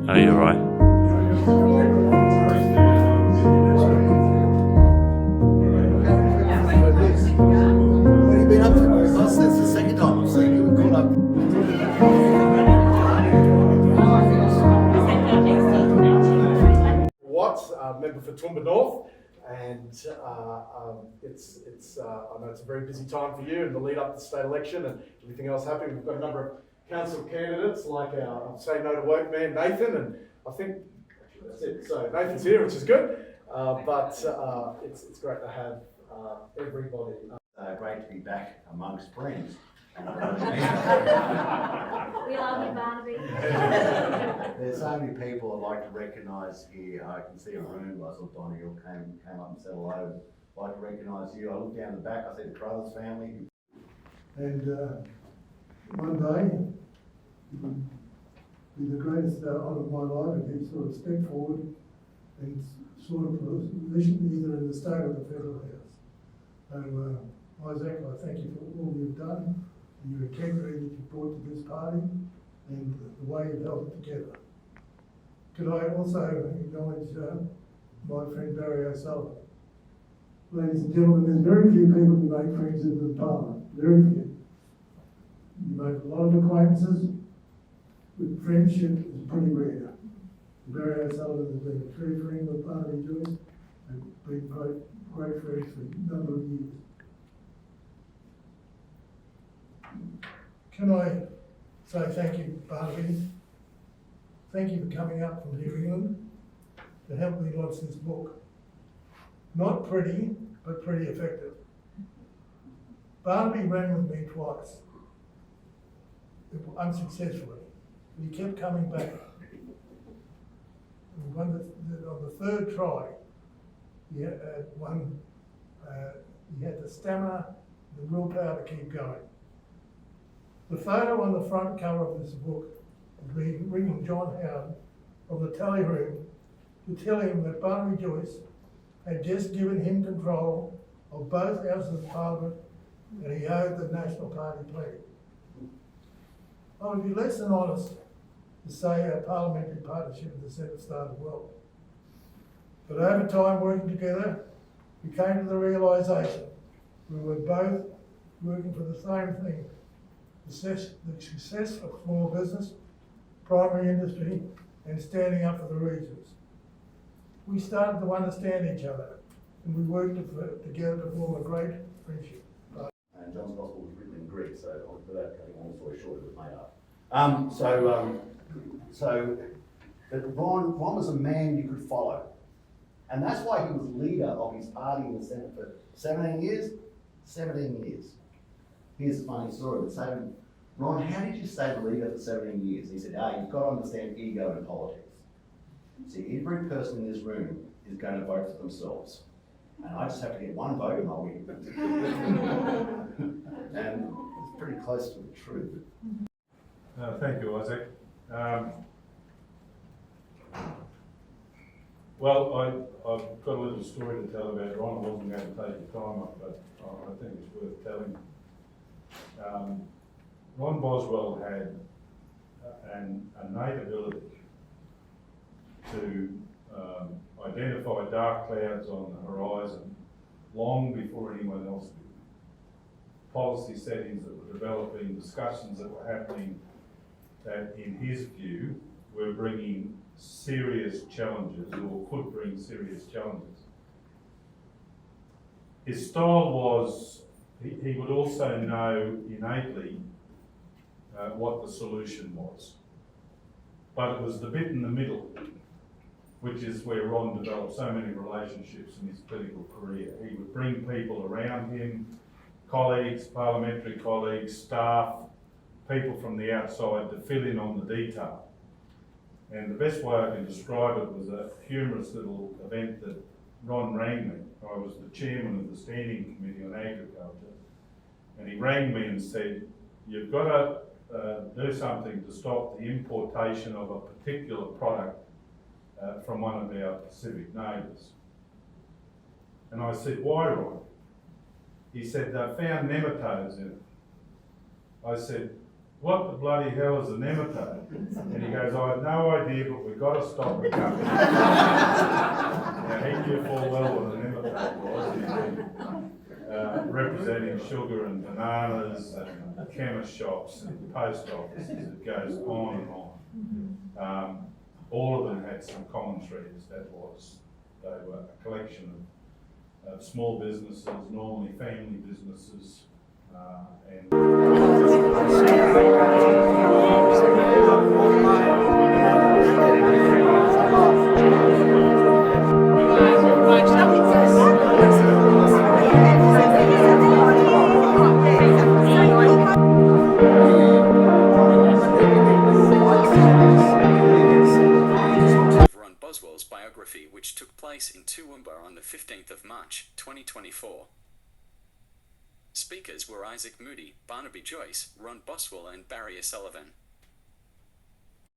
Oh, you're right. What have you been up to? Oh, since the second time I've seen you, we caught up. Watts, member for Toowoomba North, and it's I know it's a very busy time for you and the lead up to the state election and everything else happening. We've got a number of council candidates like our Say No to Woke man Nathan, and I think that's it. So Nathan's here, which is good, but it's great to have everybody. Great to be back amongst friends. We love you, Barnaby. There's so many people I'd like to recognise here. I can see a room. I saw Donnie came up and said hello. I'd like to recognise you. I look down the back, I see the Crothers family. And one day, it would be the greatest honour of my life if you sort of step forward and sort of position either in the state or the federal house. So, Isaac, I thank you for all you've done, and your integrity that you brought to this party, and the way you've held it together. Could I also acknowledge my friend Barry O'Sullivan? Ladies and gentlemen, there's very few people who make friends in the parliament, very few. You make a lot of acquaintances, but friendship is pretty rare. Barry O'Sullivan has been a true friend of Barnaby Joyce, and been great friends for a number of years. Can I say thank you, Barnaby? Thank you for coming up from New England to help me launch this book. Not pretty, but pretty effective. Barnaby ran with me twice, unsuccessfully. He kept coming back. And on the third try, he had the stamina, the willpower to keep going. The photo on the front cover of this book is me ringing John Howard from the tally room to tell him that Barnaby Joyce had just given him control of both houses of Parliament and he owed the National Party plenty. I would be less than honest to say our parliamentary partnership in the Senate started well. But over time working together, we came to the realisation we were both working for the same thing, the success of small business, primary industry, and standing up for the regions. We started to understand each other, and we worked together to form a great friendship. And John's Gospel was written in Greek, so without cutting a long story short, it was made up. But Ron was a man you could follow. And that's why he was leader of his party in the Senate for 17 years. 17 years. Here's a funny story. But say, Ron, how did you stay the leader for 17 years? He said, you've got to understand ego in politics. See, every person in this room is going to vote for themselves. And I just have to get one vote and I'll win. And it's pretty close to the truth. Thank you, Isaac. Well, I've got a little story to tell about Ron. I wasn't going to take your time up, but I think it's worth telling. Ron Boswell had an innate ability to identify dark clouds on the horizon long before anyone else did. Policy settings that were developing, discussions that were happening that, in his view, were bringing serious challenges or could bring serious challenges. His style was, he would also know innately what the solution was. But it was the bit in the middle, which is where Ron developed so many relationships in his political career. He would bring people around him, colleagues, parliamentary colleagues, staff, people from the outside to fill in on the detail. And the best way I can describe it was a humorous little event that Ron rang me. I was the chairman of the Standing Committee on Agriculture, and he rang me and said, you've got to do something to stop the importation of a particular product from one of our Pacific neighbours. And I said, why, Ron? He said, they found nematodes in it. I said, what the bloody hell is a nematode? And he goes, I have no idea, but we've got to stop the company. Now, he knew full well what a nematode was. He'd been representing sugar and bananas and chemist shops and post offices. It goes on and on. All of them had some common threads. They were a collection of small businesses, normally family businesses, and Ron Boswell's biography, which took place in Toowoomba on the 15th of March, 2024. Speakers were Moody, Barnaby Joyce, Ron Boswell and Barry O'Sullivan.